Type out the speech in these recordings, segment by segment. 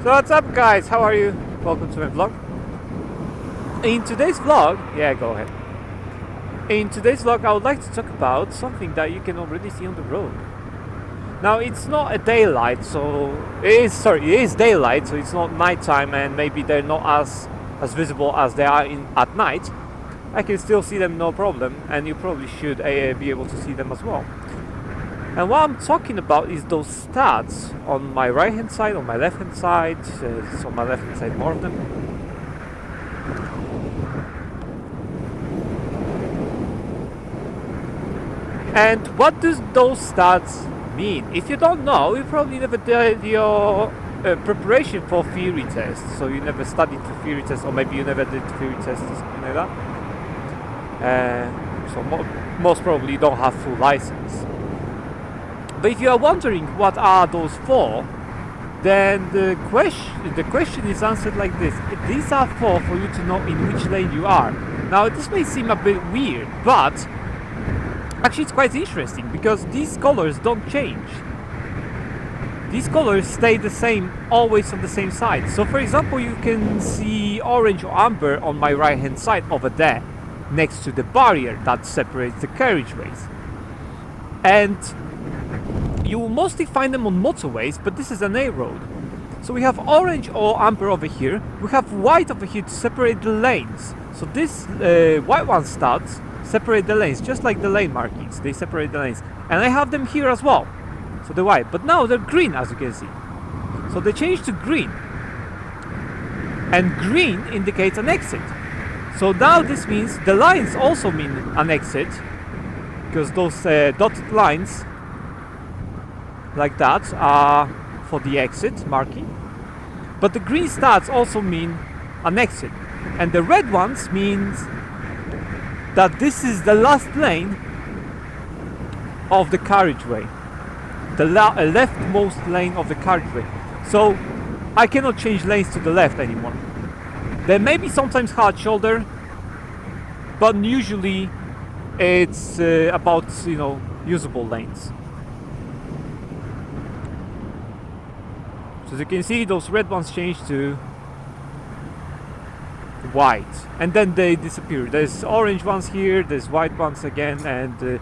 So what's up guys, how are you? Welcome to my vlog. In today's vlog, go ahead. In today's vlog I would like to talk about something that you can already see on the road. Now it's not a daylight, so it is daylight, so it's not nighttime, and maybe they're not as visible as they are at night. I can still see them no problem, and you probably should be able to see them as well. And what I'm talking about is those stats on my right hand side, on my left hand side, on my left hand side more of them. And what does those stats mean? If you don't know, you probably never did your preparation for theory tests, so you never studied for theory tests, or maybe you never did theory tests or something like that. So most probably you don't have full license. But if you are wondering what are those for, then the question is answered like this. These are for you to know in which lane you are. Now this may seem a bit weird, but actually it's quite interesting because these colors don't change. These colors stay the same, always on the same side. So for example, you can see orange or amber on my right hand side over there, next to the barrier that separates the carriageways. And you will mostly find them on motorways, but this is an A road. So we have orange or amber over here, we have white over here to separate the lanes. So this white one starts separate the lanes, just like the lane markings, they separate the lanes. And I have them here as well, so they're white, but now they're green, as you can see. So they changed to green, and green indicates an exit. So now this means the lines also mean an exit, because those dotted lines like that are for the exit marking, but the green stars also mean an exit, and the red ones means that this is the last lane of the carriageway, the leftmost lane of the carriageway. So I cannot change lanes to the left anymore. There may be sometimes hard shoulder, but usually it's about usable lanes. So as you can see, those red ones change to white, and then they disappear. There's orange ones here, there's white ones again, and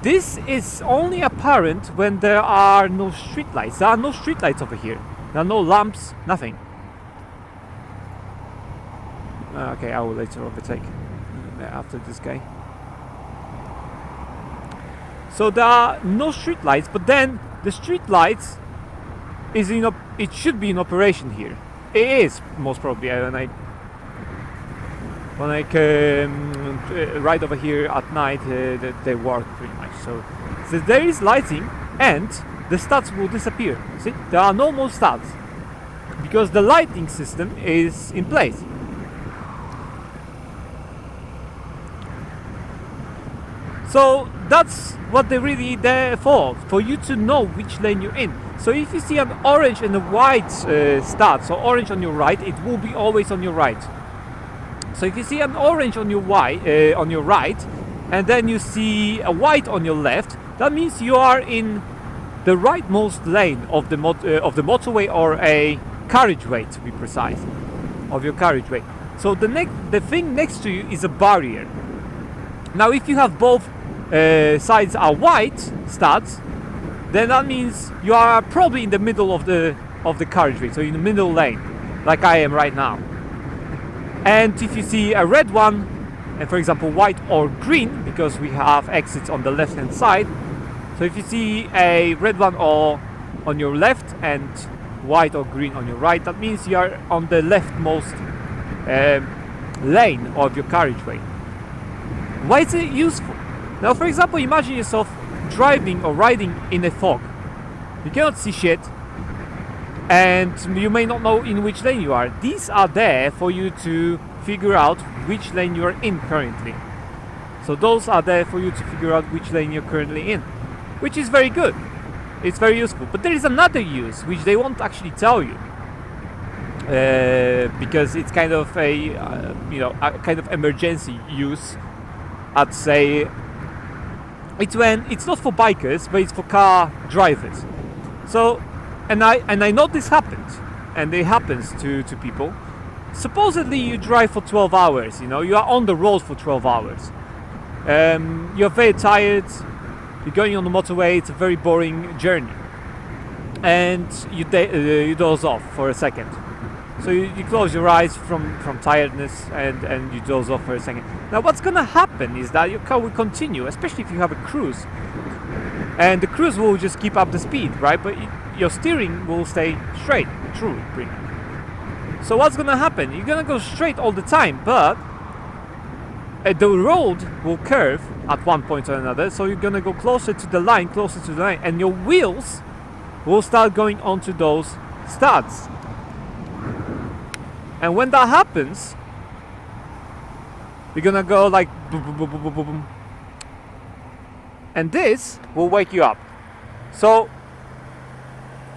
this is only apparent when there are no street lights. There are no street lights over here. There are no lamps, nothing. Okay, I will later overtake after this guy. So there are no street lights, but then the street lights is it should be in operation here. It is most probably when I ride over here at night, they work pretty much. So there is lighting, and the stats will disappear. See, there are no more stats because the lighting system is in place. So that's what they're really there for you to know which lane you're in. So if you see an orange and a white start, so orange on your right, it will be always on your right. So if you see an orange on your right, and then you see a white on your left, that means you are in the rightmost lane of the motorway, or a carriageway to be precise, of your carriageway. So the thing next to you is a barrier. Now if you have both sides are white studs, then that means you are probably in the middle of the carriageway, so in the middle lane, like I am right now. And if you see a red one, and for example white or green, because we have exits on the left hand side, so if you see a red one or on your left and white or green on your right, that means you are on the leftmost lane of your carriageway. Why is it useful? Now for example, imagine yourself driving or riding in a fog. You cannot see shit, and you may not know in which lane you are. These are there for you to figure out which lane you are in currently. So those are there for you to figure out which lane you're currently in, which is very good. It's very useful. But there is another use which they won't actually tell you, because it's kind of a a kind of emergency use. I'd say it's not for bikers, but it's for car drivers. So And I know this happens, and it happens to people. Supposedly you drive for 12 hours, you know, you are on the road for 12 hours. You're very tired, you're going on the motorway, it's a very boring journey. And you doze off for a second. So you close your eyes from tiredness and you doze off for a second. Now what's gonna happen is that your car will continue, especially if you have a cruise. And the cruise will just keep up the speed, right? But your steering will stay straight, true, pretty much. So what's gonna happen? You're gonna go straight all the time, but the road will curve at one point or another. So you're gonna go closer to the line, and your wheels will start going onto those studs. And when that happens, you're gonna go like boom, boom, boom, boom, boom, boom, boom. And this will wake you up. So,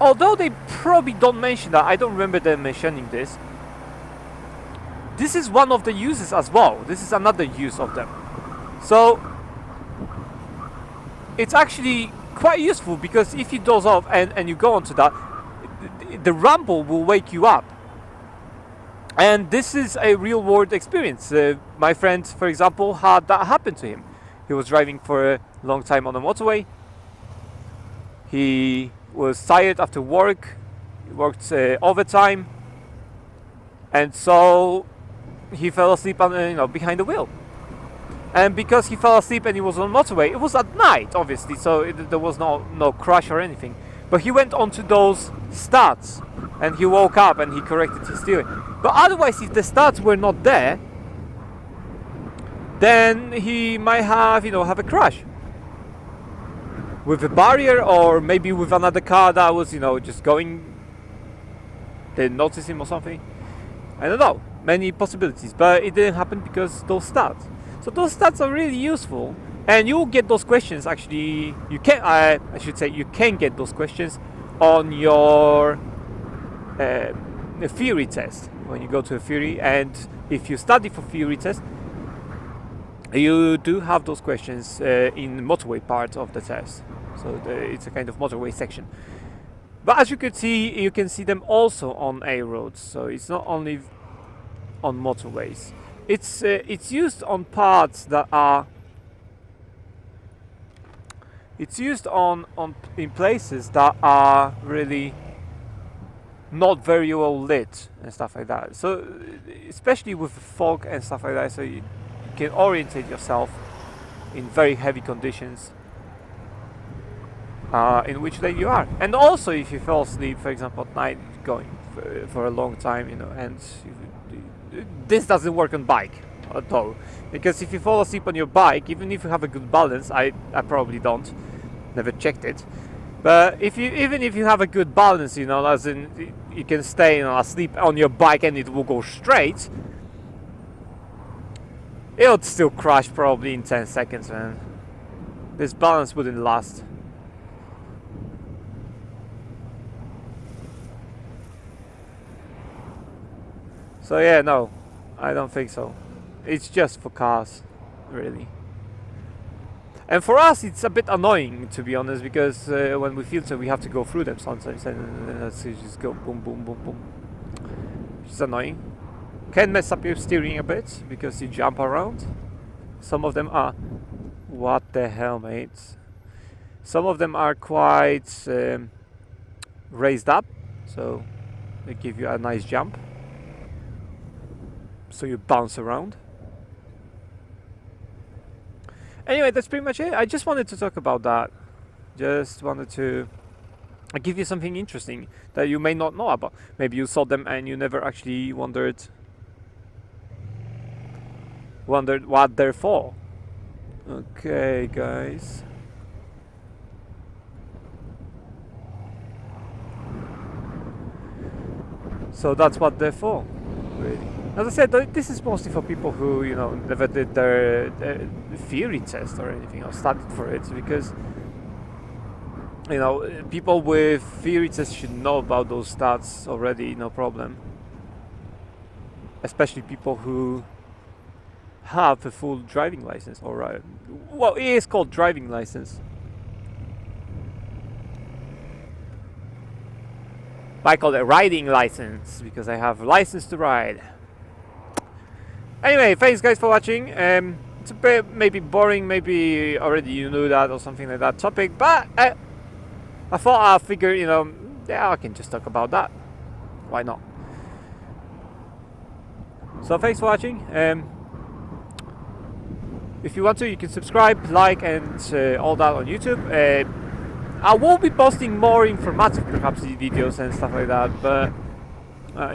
although they probably don't mention that, I don't remember them mentioning this. This is one of the uses as well. This is another use of them. So, it's actually quite useful because if you doze off and you go onto that, the rumble will wake you up. And this is a real world experience. My friend, for example, had that happen to him. He was driving for a long time on the motorway. He was tired after work. He worked overtime, and so he fell asleep on, behind the wheel. And because he fell asleep and he was on the motorway, it was at night, obviously, so there was no crash or anything. But he went onto those studs, and he woke up and he corrected his steering. But otherwise, if the studs were not there, then he might have a crash with a barrier, or maybe with another car that was, just going. They didn't notice him or something. I don't know. Many possibilities, but it didn't happen because those studs. So those studs are really useful, and you'll get those questions. Actually, you can. I should say you can get those questions on your theory test when you go to a theory, and if you study for theory test. You do have those questions in the motorway part of the test, so it's a kind of motorway section. But as you can see them also on A roads. So it's not only on motorways. It's used on parts that are. It's used in places that are really not very well lit and stuff like that. So especially with fog and stuff like that. So you can orientate yourself in very heavy conditions in which lane you are. And also if you fall asleep, for example, at night going for a long time, and this doesn't work on bike at all, because if you fall asleep on your bike, even if you have a good balance, I probably don't, never checked it, but even if you have a good balance, as in you can stay asleep on your bike and it will go straight, it would still crash probably in 10 seconds, man. This balance wouldn't last. So yeah, no, I don't think so. It's just for cars, really. And for us, it's a bit annoying, to be honest, because when we filter, we have to go through them sometimes, and let's just go boom, boom, boom, boom. Which is annoying. Can mess up your steering a bit because you jump around. Some of them are, what the hell, mate? Some of them are quite raised up, so they give you a nice jump, so you bounce around. Anyway, that's pretty much it. I just wanted to talk about that. Just wanted to give you something interesting that you may not know about. Maybe you saw them and you never actually wondered what they're for. Okay, guys. So that's what they're for, really. As I said, this is mostly for people who, never did their theory test or anything, or studied for it, because, people with theory tests should know about those stats already, no problem. Especially people who have a full driving license, or well, it is called driving license. But I call it riding license because I have a license to ride. Anyway, thanks guys for watching. It's a bit maybe boring, maybe already you knew that or something like that topic, but I thought I'll figure, you know, yeah, I can just talk about that. Why not? So thanks for watching. If you want to, you can subscribe, like, and all that on YouTube. I will be posting more informative, perhaps, videos and stuff like that, but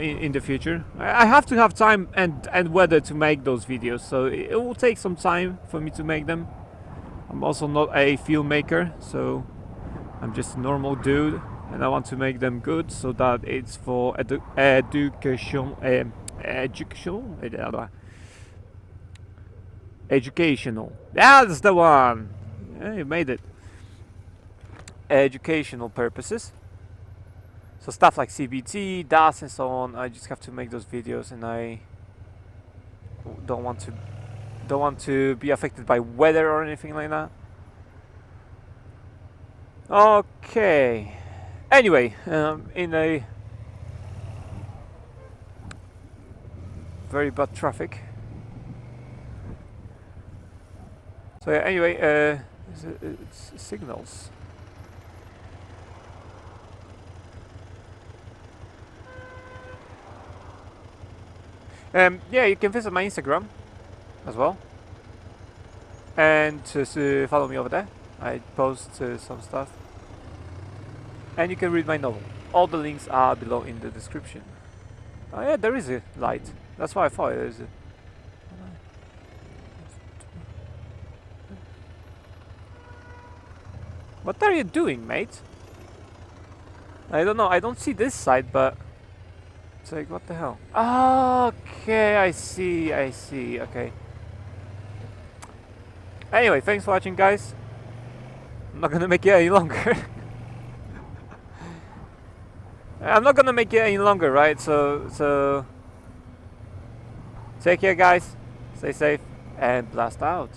in the future. I have to have time and weather to make those videos, so it will take some time for me to make them. I'm also not a filmmaker, so I'm just a normal dude, and I want to make them good so that it's for educational. That's the one. Yeah, you made it. Educational purposes. So stuff like CBT, DAS, and so on. I just have to make those videos, and I don't want to be affected by weather or anything like that. Okay. Anyway, in a very bad traffic. So yeah, anyway, it's signals. Yeah, you can visit my Instagram as well, and follow me over there. I post some stuff, and you can read my novel. All the links are below in the description. Oh yeah, there is a light. That's why I thought there is a... What are you doing, mate? I don't know, I don't see this side, but... It's like, what the hell? Okay, I see, okay. Anyway, thanks for watching, guys. I'm not gonna make it any longer. I'm not gonna make it any longer, right? So... Take care, guys. Stay safe, and blast out.